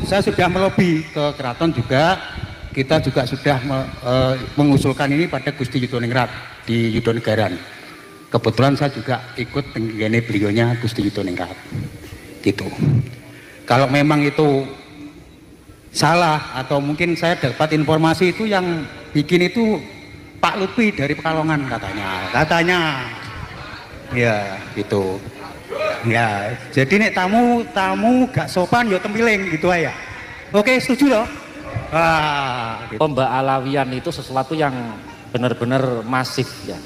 saya sudah melobi ke keraton juga. Kita juga sudah mengusulkan ini pada Gusti Yudoningrat di Yudonegaran. Kebetulan saya juga ikut tenggene beliaunya Gusti Yudoningrat. Gitu. Kalau memang itu salah atau mungkin saya dapat informasi itu yang bikin itu Pak Lutfi dari Pekalongan katanya. Ya, gitu. Ya, jadi nek tamu gak sopan ya tempiling gitu ya. Oke, setuju loh. Gitu. Mbak Alawian itu sesuatu yang benar-benar masif ya.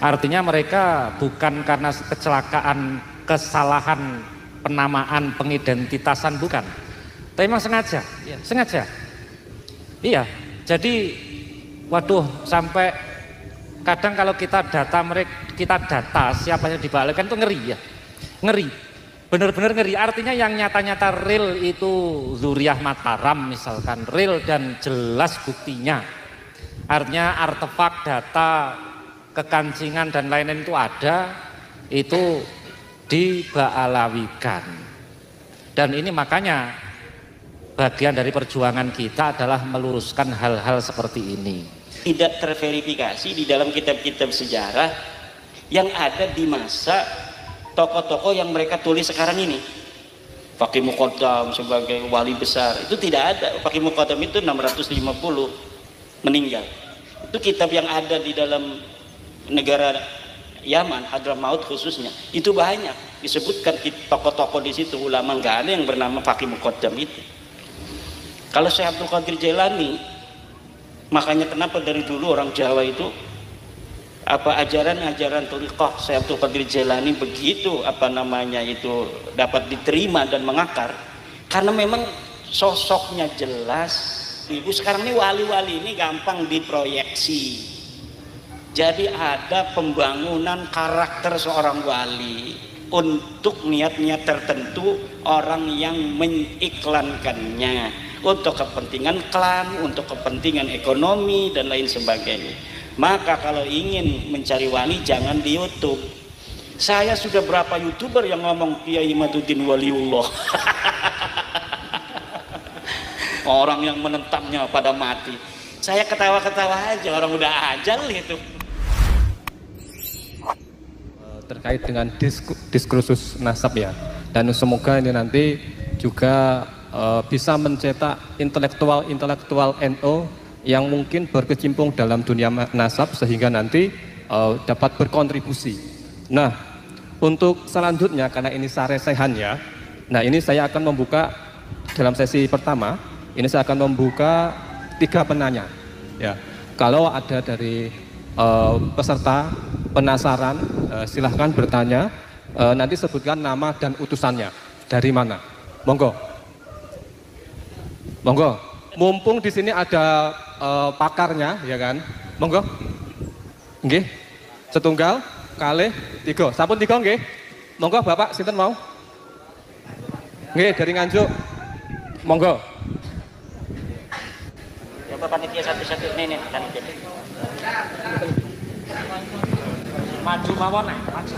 Artinya mereka bukan karena kecelakaan, kesalahan penamaan, pengidentitasan, bukan. Tapi memang sengaja, ya, sengaja. Iya, jadi waduh, sampai kadang kalau kita data siapa yang dibalikan itu ngeri ya. Ngeri, benar-benar ngeri. Artinya yang nyata-nyata real itu Zuriyah Mataram misalkan, real dan jelas buktinya. Artinya artefak, data, kekancingan dan lain-lain itu ada, itu diba'alawikan. Dan ini makanya bagian dari perjuangan kita adalah meluruskan hal-hal seperti ini. Tidak terverifikasi di dalam kitab-kitab sejarah yang ada di masa tokoh-tokoh yang mereka tulis sekarang ini. Faqih Muqaddam sebagai wali besar itu tidak ada. Faqih Muqaddam itu 650 meninggal. Itu kitab yang ada di dalam negara Yaman, Hadramaut khususnya. Itu banyak disebutkan tokoh-tokoh di situ, ulama, nggak ada yang bernama Faqih Muqaddam itu. Kalau Syekh Abdul Qadir Jailani, makanya kenapa dari dulu orang Jawa itu ajaran-ajaran thariqah Syekh Abdul Qadir Jailani begitu itu dapat diterima dan mengakar karena memang sosoknya jelas. Ibu sekarang ini wali-wali ini gampang diproyeksi. Jadi ada pembangunan karakter seorang wali untuk niat-niat tertentu orang yang mengiklankannya untuk kepentingan klan, untuk kepentingan ekonomi dan lain sebagainya. Maka kalau ingin mencari wali jangan di YouTube. Saya sudah berapa YouTuber yang ngomong Kiai Imaduddin waliullah. Orang yang menentangnya pada mati. Saya ketawa-ketawa aja, orang udah ajal itu. Terkait dengan diskursus nasab ya. Dan semoga ini nanti juga bisa mencetak intelektual NU yang mungkin berkecimpung dalam dunia nasab sehingga nanti dapat berkontribusi. Nah, untuk selanjutnya karena ini saresehan ya. Nah, ini saya akan membuka dalam sesi pertama, ini saya akan membuka 3 penanya. Ya. Kalau ada dari peserta penasaran, silahkan bertanya. Nanti sebutkan nama dan utusannya. Dari mana? Monggo. Monggo. Mumpung di sini ada pakarnya, ya kan? Monggo. Nggih. Setunggal, kalih, 3. Sampun 3 nggih. Monggo Bapak sinten mau? Nggih, dari Nganjuk. Monggo. Coba panitia satu-satu ini panitia. Maju mawon maju.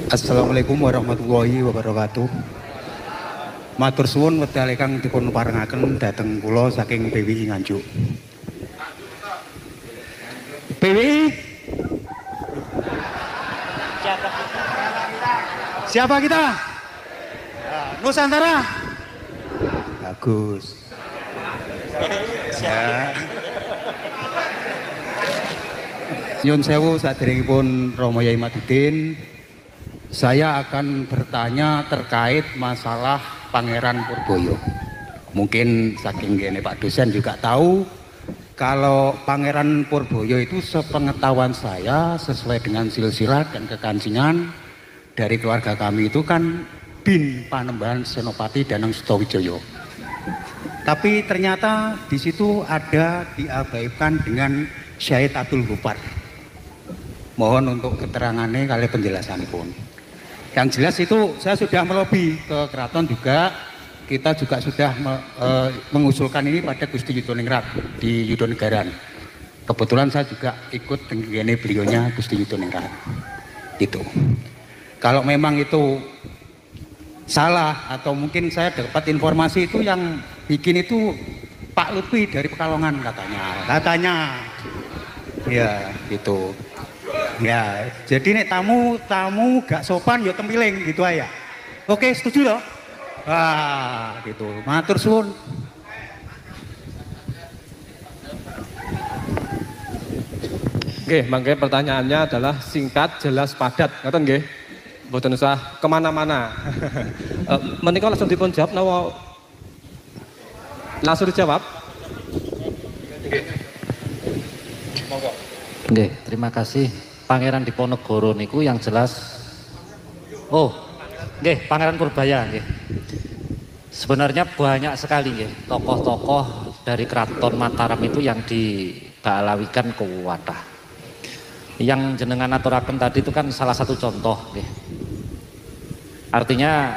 Assalamualaikum warahmatullahi wabarakatuh. Matur suwun wedal ingkang dipun parengaken dhateng kula saking PWI Nganjuk. PWI? Siapa kita? Nusantara. Bagus. Ya. Nyun sewu saderengipun Rama Yai Imaduddin, saya akan bertanya terkait masalah Pangeran Purboyo. Mungkin saking gini Pak dosen juga tahu kalau Pangeran Purboyo itu sepengetahuan saya sesuai dengan silsilah dan kekancingan dari keluarga kami itu kan bin Panembahan Senopati Danang Sutawijaya. Tapi ternyata di situ ada diabaikan dengan Syahid Abdul Ghaffar. Mohon untuk keterangannya kali penjelasan pun. Yang jelas itu saya sudah melobi ke keraton juga. Kita juga sudah mengusulkan ini pada Gusti Yudoningrat di Yudonegaran. Kebetulan saya juga ikut dengan beliaunya Gusti Yudoningrat. Itu. Kalau memang itu salah atau mungkin saya dapat informasi itu yang bikin itu Pak Lutfi dari Pekalongan katanya ya gitu ya. Jadi nek tamu gak sopan ya tempiling gitu aja. Oke, setuju loh. Wah gitu, matur suwun. Oke, mangke pertanyaannya adalah singkat, jelas, padat, ngoten nggih. Mboten usah kemana-mana. Menika langsung dipun jawab napa langsung dijawab? Nggih, terima kasih. Pangeran Diponegoro niku yang jelas. Oh, nggih, Pangeran Purbaya nggih. Sebenarnya banyak sekali nggih tokoh-tokoh dari Keraton Mataram itu yang dibalawikan ke Watah. Yang jenengan aturaken tadi itu kan salah satu contoh nggih. Artinya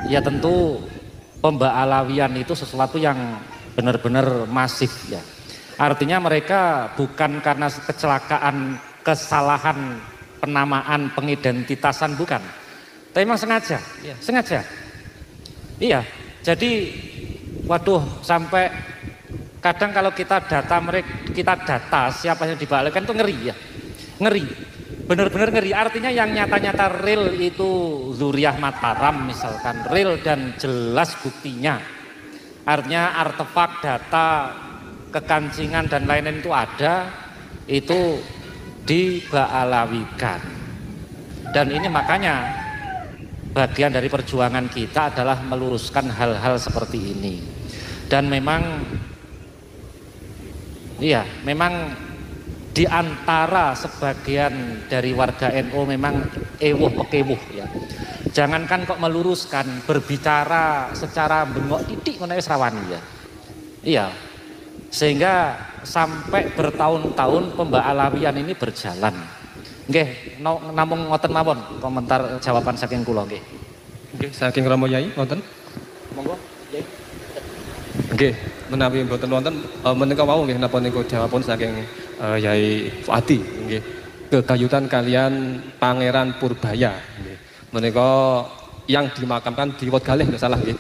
ya tentu pembalawian itu sesuatu yang benar-benar masif ya. Artinya mereka bukan karena kecelakaan, kesalahan penamaan, pengidentitasan, bukan. Tapi memang sengaja, ya, sengaja. Iya, jadi waduh sampai kadang kalau kita data siapa yang dibalikan itu ngeri ya. Ngeri, benar-benar ngeri. Artinya yang nyata-nyata real itu Zuriah Mataram misalkan, real dan jelas buktinya. Artinya artefak, data, kekancingan dan lain-lain itu ada, itu dibalawikan. Dan ini makanya bagian dari perjuangan kita adalah meluruskan hal-hal seperti ini. Dan memang iya, memang di antara sebagian dari warga NU memang ewuh pekewuh ya. Jangankan kok meluruskan, berbicara secara bengok titik ngono wis rawani ya. Iya. Sehingga sampai bertahun-tahun pembalawian ini berjalan. Nggih, namung ngoten mawon komentar jawaban saking kula nggih. Nggih, saking Romo Yai wonten. Monggo, Yai. Nggih, menawi mboten wonten menika wau nggih napa niku jawabipun saking Yai Fuadi nggih. Kegayutan kalian Pangeran Purbaya nggih. Menika yang dimakamkan di Wot Galih nek salah nggih.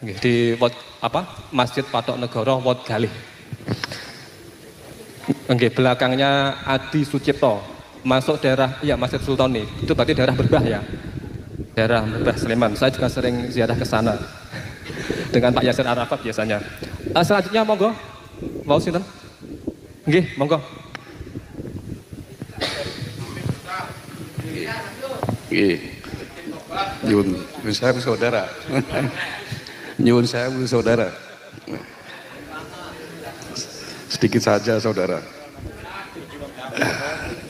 Nggih, di Wot Masjid Patok Negoro Wot Galih. Nggih, belakangnya Adi Sucipto masuk daerah Masjid Sultani. Itu berarti daerah Berbah ya. Daerah Berbah Sleman. Saya juga sering ziarah ke sana. Dengan Pak Yasir Arafat biasanya. Selanjutnya monggo. Mau sinten? Nggih, monggo. Nggih. Nyuwun sewu saudara. Nyuwun sewu saudara. Sedikit saja saudara.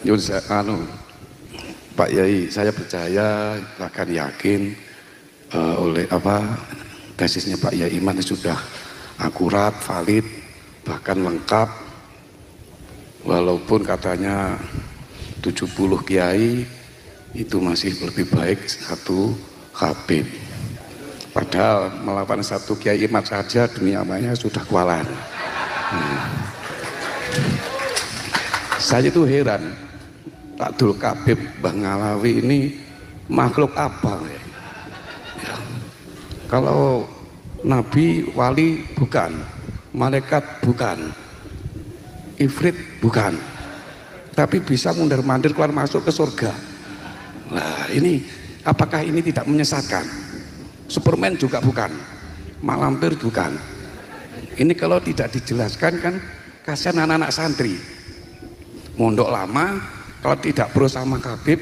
Nyuwun Pak Yai, saya percaya bahkan yakin oleh tesisnya Pak Yai Iman sudah akurat, valid, bahkan lengkap. Walaupun katanya 70 kiai itu masih lebih baik satu Habib. Padahal melawan satu Kiai Iman saja dunia maya sudah kewalahan. Saya itu heran, Pak Dul Kabib Bang Ngalawi ini makhluk apa ya? Kalau Nabi, wali bukan, malaikat bukan, ifrit bukan, tapi bisa mundur-mandir keluar masuk ke surga. Nah ini, apakah ini tidak menyesatkan? Superman juga bukan, malampir bukan. Ini kalau tidak dijelaskan kan kasihan anak-anak santri. Mondok lama, kalau tidak pro sama Habib,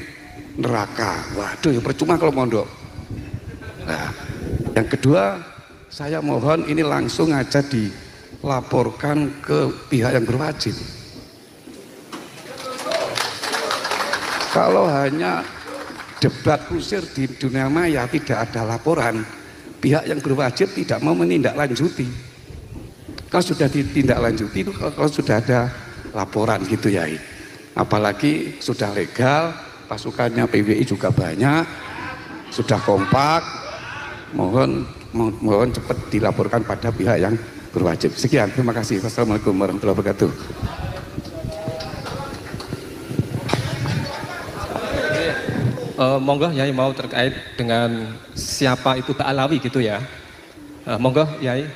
neraka. Waduh, ya percuma kalau mondok. Nah, yang kedua, saya mohon ini langsung aja dilaporkan ke pihak yang berwajib. Kalau hanya debat kusir di dunia maya tidak ada laporan, pihak yang berwajib tidak mau menindaklanjuti. Kalau sudah ditindaklanjuti itu kalau sudah ada laporan gitu ya. Apalagi sudah legal, pasukannya PWI juga banyak, sudah kompak. Mohon cepat dilaporkan pada pihak yang berwajib. Sekian, terima kasih. Wassalamualaikum warahmatullahi wabarakatuh. Monggo Yai mau terkait dengan siapa itu Ba'alawi gitu ya. Monggo Yai.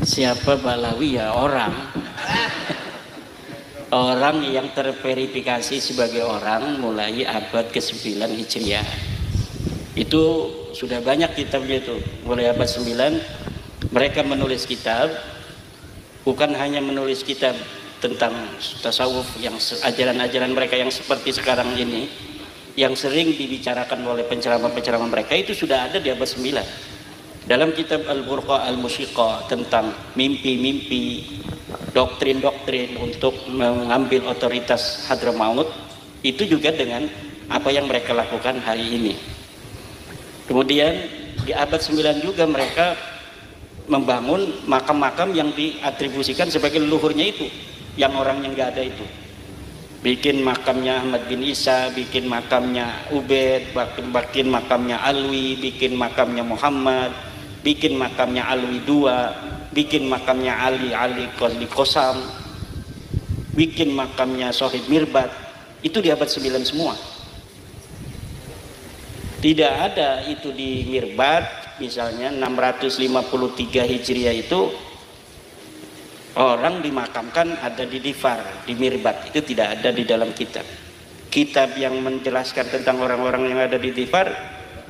Siapa Ba'alawi? Ya orang orang yang terverifikasi sebagai orang mulai abad ke-9 Hijriah. Itu sudah banyak kitabnya itu. Mulai abad 9 mereka menulis kitab, bukan hanya menulis kitab tentang tasawuf yang ajaran-ajaran mereka yang seperti sekarang ini, yang sering dibicarakan oleh penceramah-penceramah mereka, itu sudah ada di abad 9. Dalam kitab Al-Burqa Al-Musyiqa tentang mimpi-mimpi, doktrin-doktrin untuk mengambil otoritas Hadramaut, itu juga dengan apa yang mereka lakukan hari ini. Kemudian di abad 9 juga mereka membangun makam-makam yang diatribusikan sebagai leluhurnya itu, yang orang yang nggak ada itu. Bikin makamnya Ahmad bin Isa, bikin makamnya Ubaid, bikin makamnya Alwi, bikin makamnya Muhammad, bikin makamnya Alwi II, bikin makamnya Ali Qosam, bikin makamnya Sohib Mirbat. Itu di abad 9 semua. Tidak ada itu di Mirbat, misalnya 653 Hijriah itu orang dimakamkan ada di Difar, di Mirbat. Itu tidak ada di dalam kitab. Kitab yang menjelaskan tentang orang-orang yang ada di Difar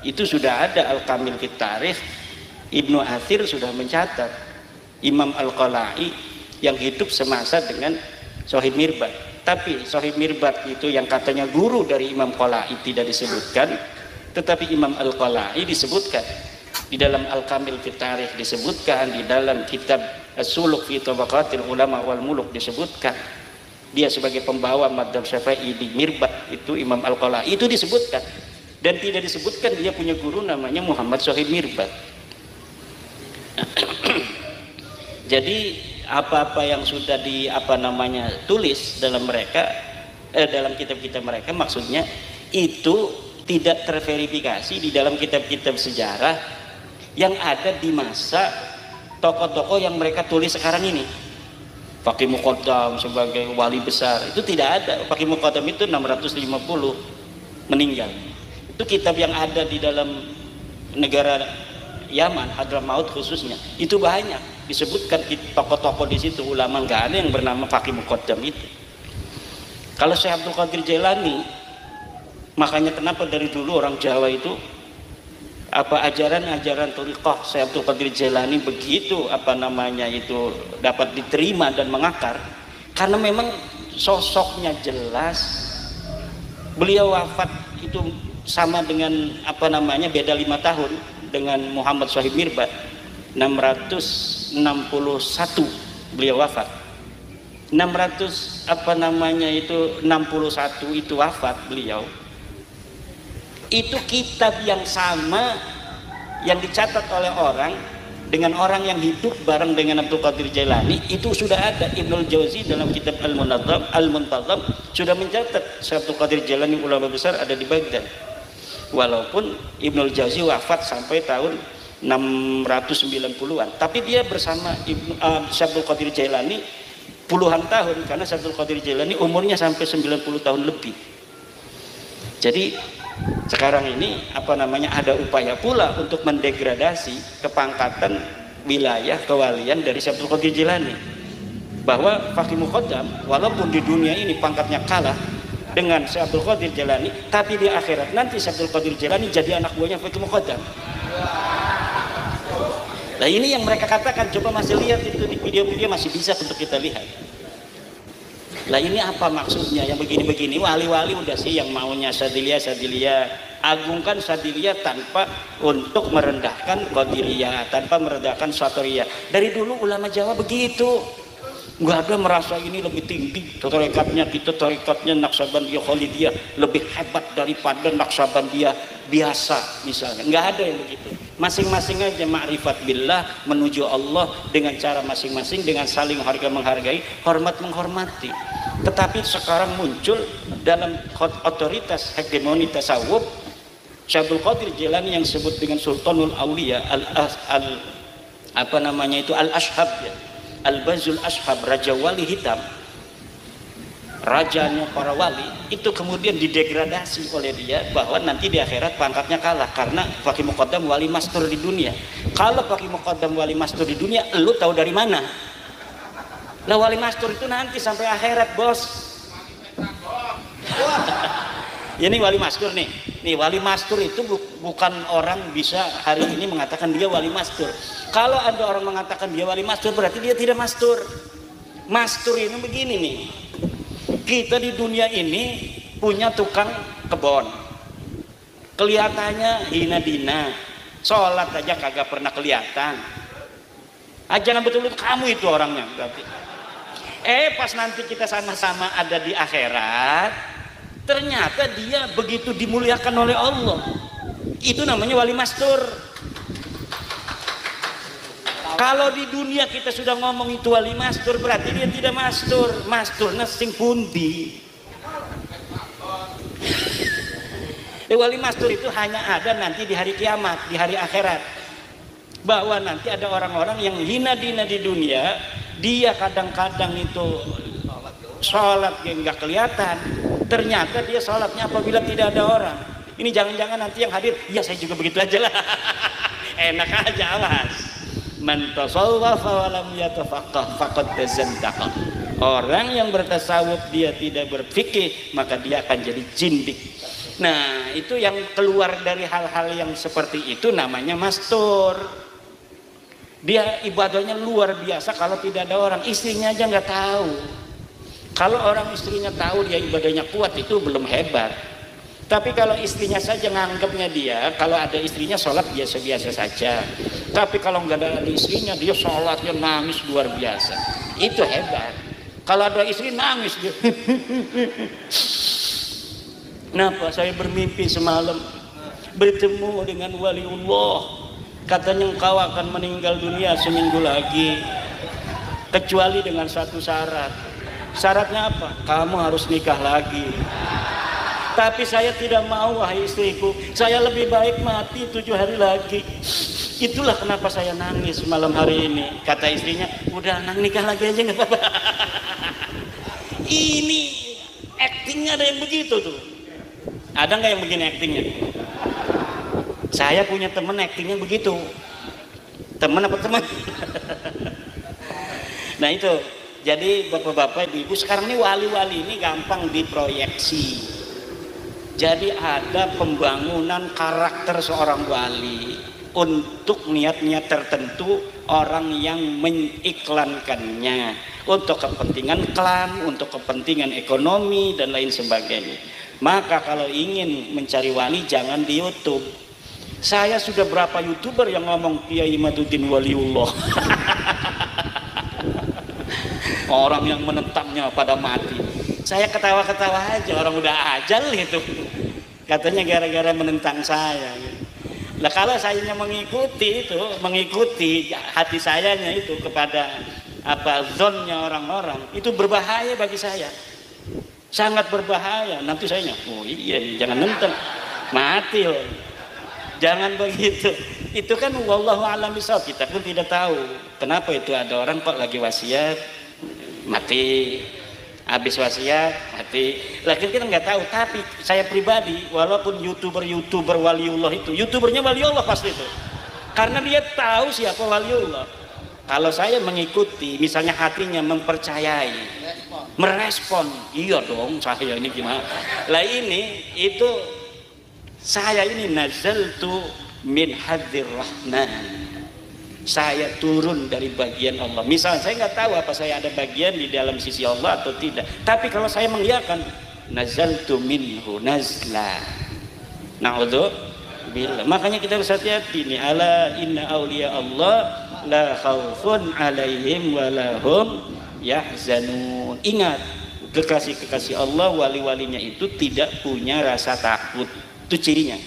itu sudah ada. Al-Kamil fit Tarikh, Ibnu Athir sudah mencatat. Imam Al-Qala'i yang hidup semasa dengan Sohib Mirbat. Tapi Sohib Mirbat itu yang katanya guru dari Imam Qala'i tidak disebutkan, tetapi Imam Al-Qala'i disebutkan. Di dalam Al-Kamil fit Tarikh disebutkan, di dalam kitab As-Suluk fi Tabaqatil Ulama wal Muluk disebutkan. Dia sebagai pembawa madzhab Syafi'i di Mirbat, itu Imam Al-Qala'i itu disebutkan. Dan tidak disebutkan dia punya guru namanya Muhammad Sohib Mirbat. Jadi apa-apa yang sudah tulis dalam mereka, dalam kitab-kitab mereka, maksudnya itu tidak terverifikasi di dalam kitab-kitab sejarah yang ada di masa tokoh-tokoh yang mereka tulis sekarang ini. Faqih Muqaddam sebagai wali besar itu tidak ada. Faqih Muqaddam itu 650 meninggal. Itu kitab yang ada di dalam negara Yaman, Hadramaut khususnya, itu banyak disebutkan tokoh-tokoh di situ, ulama. Nggak ada yang bernama Faqih Muqaddam itu. Kalau Syekh Abdul Qadir Jailani, makanya kenapa dari dulu orang Jawa itu ajaran-ajaran thariqah Syekh Abdul Qadir Jailani begitu itu dapat diterima dan mengakar, karena memang sosoknya jelas. Beliau wafat itu sama dengan beda 5 tahun dengan Muhammad Sohib Mirbat. 661 beliau wafat. 61 itu wafat beliau. Itu kitab yang sama yang dicatat oleh orang dengan orang yang hidup bareng dengan Abdul Qadir Jailani, itu sudah ada. Ibnul Jauzi dalam kitab Al-Muntazam sudah mencatat Syekh Abdul Qadir Jailani ulama besar ada di Baghdad. Walaupun Ibnul Jauzi wafat sampai tahun 690-an, tapi dia bersama Syekh Abdul Qadir Jailani puluhan tahun, karena Syekh Abdul Qadir Jailani umurnya sampai 90 tahun lebih. Jadi sekarang ini ada upaya pula untuk mendegradasi kepangkatan wilayah kewalian dari Syekh Abdul Qadir Jailani, bahwa Faqih Muqaddam walaupun di dunia ini pangkatnya kalah dengan Syekh Abdul Qadir Jailani, tapi di akhirat nanti Syekh Abdul Qadir Jailani jadi anak buahnya Faqih Muqaddam. Nah ini yang mereka katakan, coba masih lihat itu di video-video, masih bisa untuk kita lihat. Lah ini apa maksudnya yang begini-begini? Wali-wali udah sih yang maunya Sadiliyah, agungkan Sadiliyah tanpa untuk merendahkan Qadiriyah, tanpa merendahkan Syatoriyah. Dari dulu ulama Jawa begitu. Nggak ada merasa ini lebih tinggi tarekatnya, kita tarekatnya Naqsabandiyah Khalidiyah lebih hebat daripada Naqsabandiyah biasa misalnya. Nggak ada yang begitu. Masing-masing aja ma'rifat billah, menuju Allah dengan cara masing-masing, dengan saling harga menghargai, hormat menghormati. Tetapi sekarang muncul dalam otoritas hegemoni tasawuf Syekh Abdul Qadir Jailani yang disebut dengan Sultanul Auliya, Al-Ashhab ya. Al-Bazul Ashhab, Raja Wali Hitam. rajanya para wali itu kemudian didegradasi oleh dia, bahwa nanti di akhirat pangkatnya kalah karena Faqih Muqaddam wali mastur di dunia. Kalau Faqih Muqaddam wali mastur di dunia, lu tahu dari mana? Lah wali mastur itu nanti sampai akhirat, bos. Ini wali mastur nih. Nih wali mastur itu bukan orang bisa hari ini mengatakan dia wali mastur. Kalau ada orang mengatakan dia wali mastur, berarti dia tidak mastur. Mastur ini begini nih. Kita di dunia ini punya tukang kebon, kelihatannya hina dina, sholat aja kagak pernah kelihatan. Jangan betul-betul kamu itu orangnya berarti. Pas nanti kita sama-sama ada di akhirat, ternyata dia begitu dimuliakan oleh Allah. Itu namanya wali mastur. Kalau di dunia kita sudah ngomong itu wali mastur, berarti dia tidak mastur. Masturnya sing pundi. Wali mastur itu hanya ada nanti di hari kiamat, di hari akhirat. Bahwa nanti ada orang-orang yang hina dina di dunia, dia kadang-kadang itu sholat yang nggak kelihatan. Ternyata dia sholatnya apabila tidak ada orang. Ini jangan-jangan nanti yang hadir, ya saya juga begitu aja lah. Enak aja, awas. Man tasawwafa wa lam yatafaqqah faqad tazandaqa. Orang yang bertasawuf dia tidak berfikih, maka dia akan jadi jindik. Nah, itu yang keluar dari hal-hal yang seperti itu namanya mastur. Dia ibadahnya luar biasa kalau tidak ada orang, istrinya aja nggak tahu. Kalau orang istrinya tahu dia ibadahnya kuat, itu belum hebat. Tapi kalau istrinya saja nganggapnya dia, kalau ada istrinya sholat biasa-biasa saja. Tapi kalau nggak ada istrinya, dia sholatnya nangis luar biasa. Itu hebat. Kalau ada istri nangis dia. Kenapa? Saya bermimpi semalam bertemu dengan waliullah. Katanya engkau akan meninggal dunia seminggu lagi. Kecuali dengan satu syarat. Syaratnya apa? Kamu harus nikah lagi. Tapi saya tidak mau, wahai istriku. Saya lebih baik mati 7 hari lagi. Itulah kenapa saya nangis malam hari ini. Kata istrinya, udah nikah lagi aja nggak apa-apa. Ini actingnya ada yang begitu tuh. Ada nggak yang begini actingnya? Saya punya temen actingnya begitu. Temen apa teman? Nah itu. Jadi bapak-bapak, ibu-ibu, sekarang ini wali-wali ini gampang diproyeksi. Jadi ada pembangunan karakter seorang wali untuk niat-niat tertentu orang yang mengiklankannya untuk kepentingan klan, untuk kepentingan ekonomi dan lain sebagainya. Maka kalau ingin mencari wali jangan di YouTube. Saya sudah berapa YouTuber yang ngomong Kiai Imaduddin waliullah. Orang yang menentangnya pada mati. Saya ketawa-ketawa aja, orang udah ajal itu. Katanya gara-gara menentang saya. Lah kalau saya mengikuti itu, mengikuti hati sayanya itu kepada apa zonnya orang-orang, itu berbahaya bagi saya. Sangat berbahaya. Nanti saya oh iya jangan nentang. Mati loh. Jangan begitu. Itu kan wallahu a'lam bishawab, kita pun tidak tahu. Kenapa itu ada orang kok lagi wasiat mati, habis wasiat mati. Lagi kita nggak tahu. Tapi saya pribadi, walaupun youtuber waliullah itu, youtubernya waliullah pasti itu, karena dia tahu siapa waliullah. Kalau saya mengikuti, misalnya hatinya mempercayai, merespon, iya dong saya ini gimana. Lah ini itu saya ini nazaltu min hadir rahman. Saya turun dari bagian Allah. Misalnya saya nggak tahu apa saya ada bagian di dalam sisi Allah atau tidak. Tapi kalau saya mengiyakan, nazaltu minhu nazla. Na'udzubillah. Makanya kita harus hati-hati nih. Ala inna awliya Allah la khaufun alaihim wa lahum yahzanun. Ingat, kekasih-kekasih Allah, wali-walinya itu tidak punya rasa takut. Itu cirinya.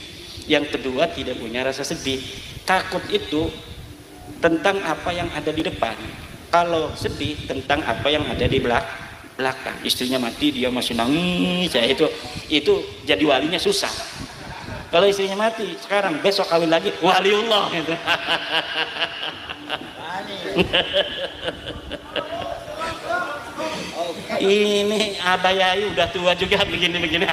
Yang kedua, tidak punya rasa sedih. Takut itu tentang apa yang ada di depan. Kalau sedih tentang apa yang ada di belakang. Istrinya mati dia masih nangis. Ya, itu jadi walinya susah. Kalau istrinya mati sekarang, besok kawin lagi, waliullah gitu. Ini Abah Yayu udah tua juga begini-begini.